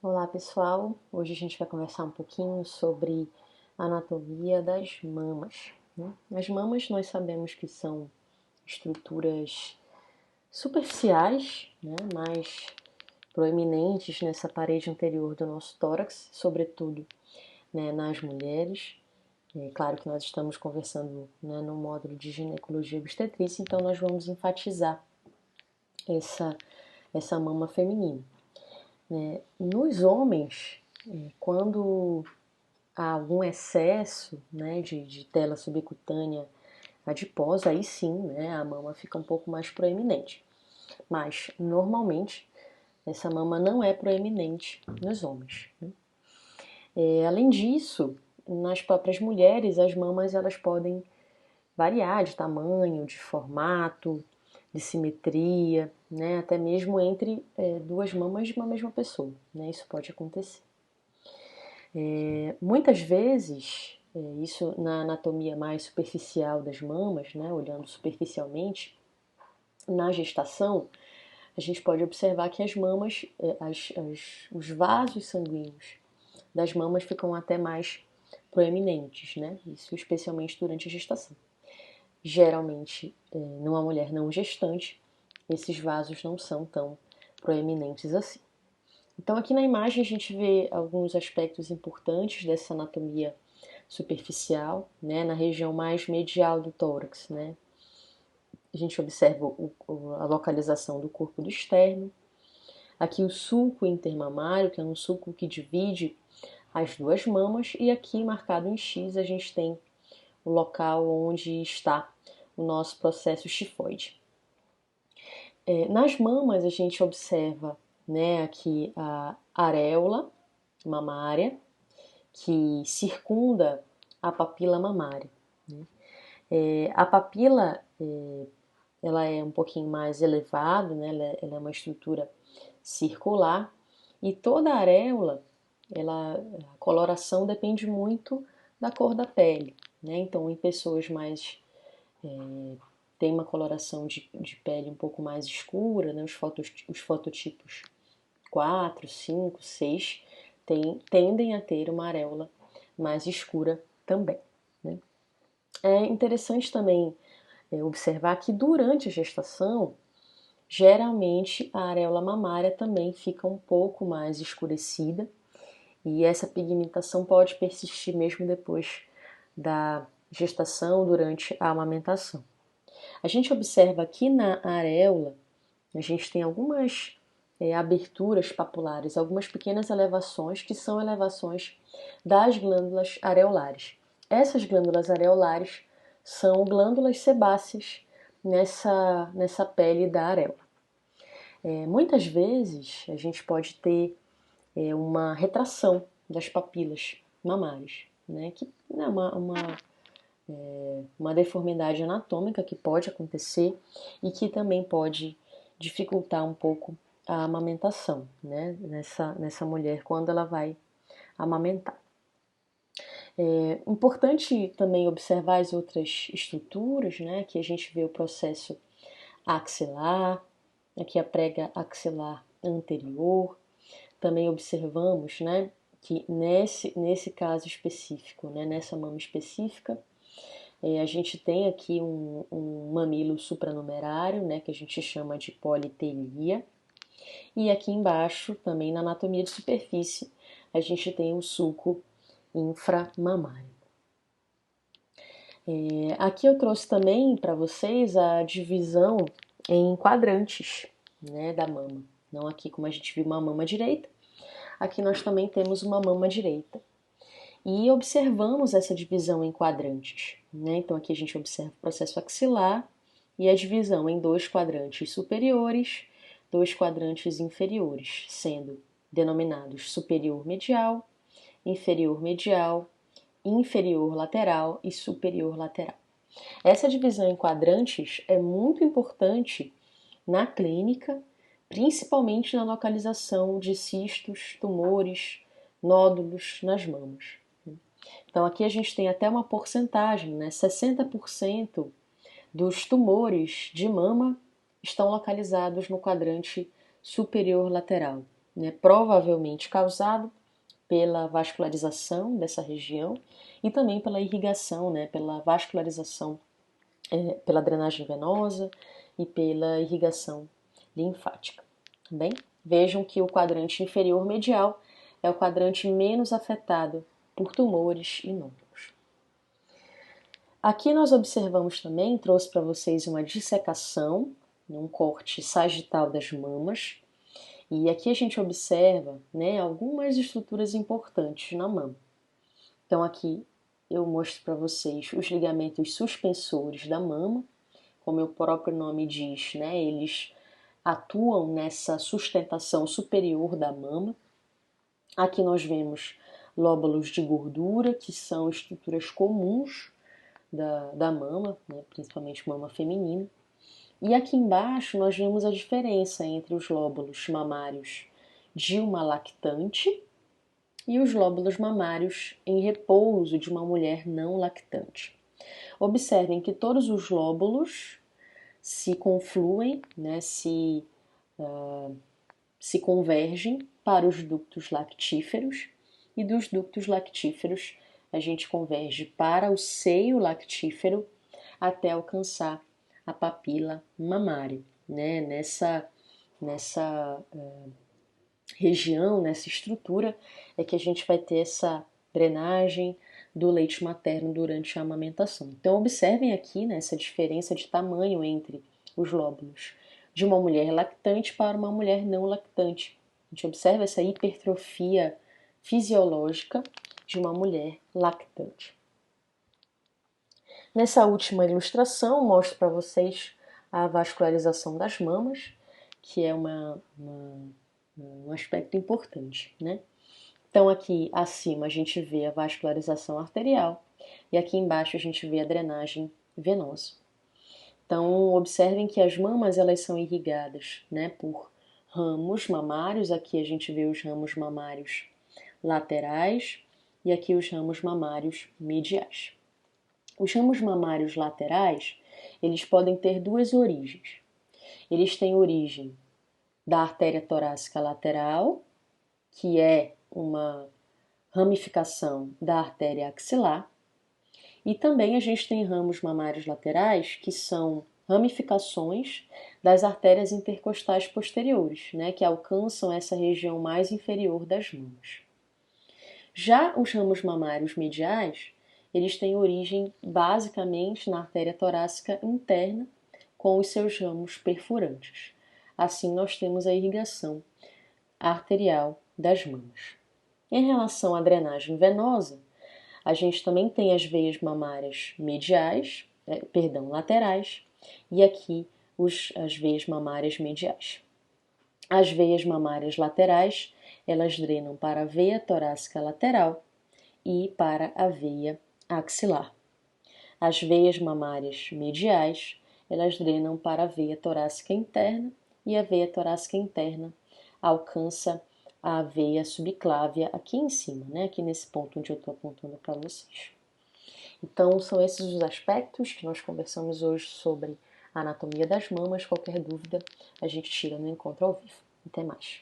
Olá pessoal, hoje a gente vai conversar um pouquinho sobre a anatomia das mamas, né? As mamas nós sabemos que são estruturas superficiais, né, mais proeminentes nessa parede anterior do nosso tórax, sobretudo, né, nas mulheres. É claro que nós estamos conversando, né, no módulo de ginecologia e obstetrícia, então nós vamos enfatizar essa, essa mama feminina, né? Nos homens, quando há algum excesso, né, de tela subcutânea adiposa, aí sim, né, a mama fica um pouco mais proeminente. Mas, normalmente, essa mama não é proeminente nos homens, né? Além disso, nas próprias mulheres, as mamas elas podem variar de tamanho, de formato, de simetria, né, até mesmo entre duas mamas de uma mesma pessoa, né, isso pode acontecer. Muitas vezes, isso na anatomia mais superficial das mamas, né, olhando superficialmente, na gestação, a gente pode observar que as mamas, os vasos sanguíneos das mamas ficam até mais proeminentes, né? Isso especialmente durante a gestação. Geralmente, numa mulher não gestante, esses vasos não são tão proeminentes assim. Então, aqui na imagem a gente vê alguns aspectos importantes dessa anatomia superficial, né, na região mais medial do tórax, né. A gente observa a localização do corpo do externo. Aqui o sulco intermamário, que é um sulco que divide as duas mamas, e aqui marcado em X a gente tem o local onde está o nosso processo tifoide. Nas mamas a gente observa, né, aqui a areola mamária, que circunda a papila mamária, né? A papila ela é um pouquinho mais elevada, né? Ela é uma estrutura circular, e toda a areola, a coloração depende muito da cor da pele, né? Então, em pessoas mais tem uma coloração de pele um pouco mais escura, né? Os fototipos 4, 5, 6 tendem a ter uma areola mais escura também, né? É interessante também observar que durante a gestação, geralmente a areola mamária também fica um pouco mais escurecida, e essa pigmentação pode persistir mesmo depois da gestação, durante a amamentação. A gente observa aqui na areola, a gente tem algumas aberturas papulares, algumas pequenas elevações que são elevações das glândulas areolares. Essas glândulas areolares são glândulas sebáceas nessa pele da areola. Muitas vezes a gente pode ter uma retração das papilas mamárias, né, que é uma deformidade anatômica que pode acontecer e que também pode dificultar um pouco a amamentação, né, nessa mulher quando ela vai amamentar. É importante também observar as outras estruturas, né, que a gente vê o processo axilar, aqui a prega axilar anterior. Também observamos, né, que nesse caso específico, né, nessa mama específica, a gente tem aqui um mamilo supranumerário, né, que a gente chama de politelia. E aqui embaixo, também na anatomia de superfície, a gente tem o sulco inframamário. Aqui eu trouxe também para vocês a divisão em quadrantes, né, da mama. Não aqui como a gente viu uma mama direita, aqui nós também temos uma mama direita. E observamos essa divisão em quadrantes, né? Então aqui a gente observa o processo axilar e a divisão em dois quadrantes superiores, dois quadrantes inferiores, sendo denominados superior medial, inferior lateral e superior lateral. Essa divisão em quadrantes é muito importante na clínica, principalmente na localização de cistos, tumores, nódulos nas mamas. Então aqui a gente tem até uma porcentagem, né? 60% dos tumores de mama estão localizados no quadrante superior lateral né, provavelmente causado pela vascularização dessa região e também pela irrigação, né, pela vascularização, pela drenagem venosa e pela irrigação linfática. Bem, vejam que o quadrante inferior medial é o quadrante menos afetado por tumores e nódulos. Aqui nós observamos também, trouxe para vocês uma dissecação, um corte sagital das mamas, e aqui a gente observa, né, algumas estruturas importantes na mama. Então aqui eu mostro para vocês os ligamentos suspensores da mama, como o próprio nome diz, né, eles atuam nessa sustentação superior da mama. Aqui nós vemos lóbulos de gordura, que são estruturas comuns da mama, né, principalmente mama feminina. E aqui embaixo nós vemos a diferença entre os lóbulos mamários de uma lactante e os lóbulos mamários em repouso de uma mulher não lactante. Observem que todos os lóbulos se confluem, né, se convergem para os ductos lactíferos, e dos ductos lactíferos a gente converge para o seio lactífero até alcançar a papila mamária, né? Nessa região, nessa estrutura, é que a gente vai ter essa drenagem do leite materno durante a amamentação. Então, observem aqui, né, essa diferença de tamanho entre os lóbulos de uma mulher lactante para uma mulher não lactante. A gente observa essa hipertrofia fisiológica de uma mulher lactante. Nessa última ilustração, mostro para vocês a vascularização das mamas, que é um aspecto importante, né? Então, aqui acima a gente vê a vascularização arterial e aqui embaixo a gente vê a drenagem venosa. Então, observem que as mamas elas são irrigadas, né, por ramos mamários. Aqui a gente vê os ramos mamários laterais e aqui os ramos mamários mediais. Os ramos mamários laterais, eles podem ter duas origens. Eles têm origem da artéria torácica lateral, que é uma ramificação da artéria axilar, e também a gente tem ramos mamários laterais, que são ramificações das artérias intercostais posteriores, né, que alcançam essa região mais inferior das mamas. Já os ramos mamários mediais, eles têm origem basicamente na artéria torácica interna, com os seus ramos perfurantes. Assim, nós temos a irrigação arterial das mamas. Em relação à drenagem venosa, a gente também tem as veias mamárias laterais, e aqui as veias mamárias mediais. As veias mamárias laterais, elas drenam para a veia torácica lateral e para a veia axilar. As veias mamárias mediais, elas drenam para a veia torácica interna e a veia torácica interna alcança a veia subclávia aqui em cima, né? Aqui nesse ponto onde eu estou apontando para vocês. Então, são esses os aspectos que nós conversamos hoje sobre a anatomia das mamas. Qualquer dúvida, a gente tira no encontro ao vivo. Até mais.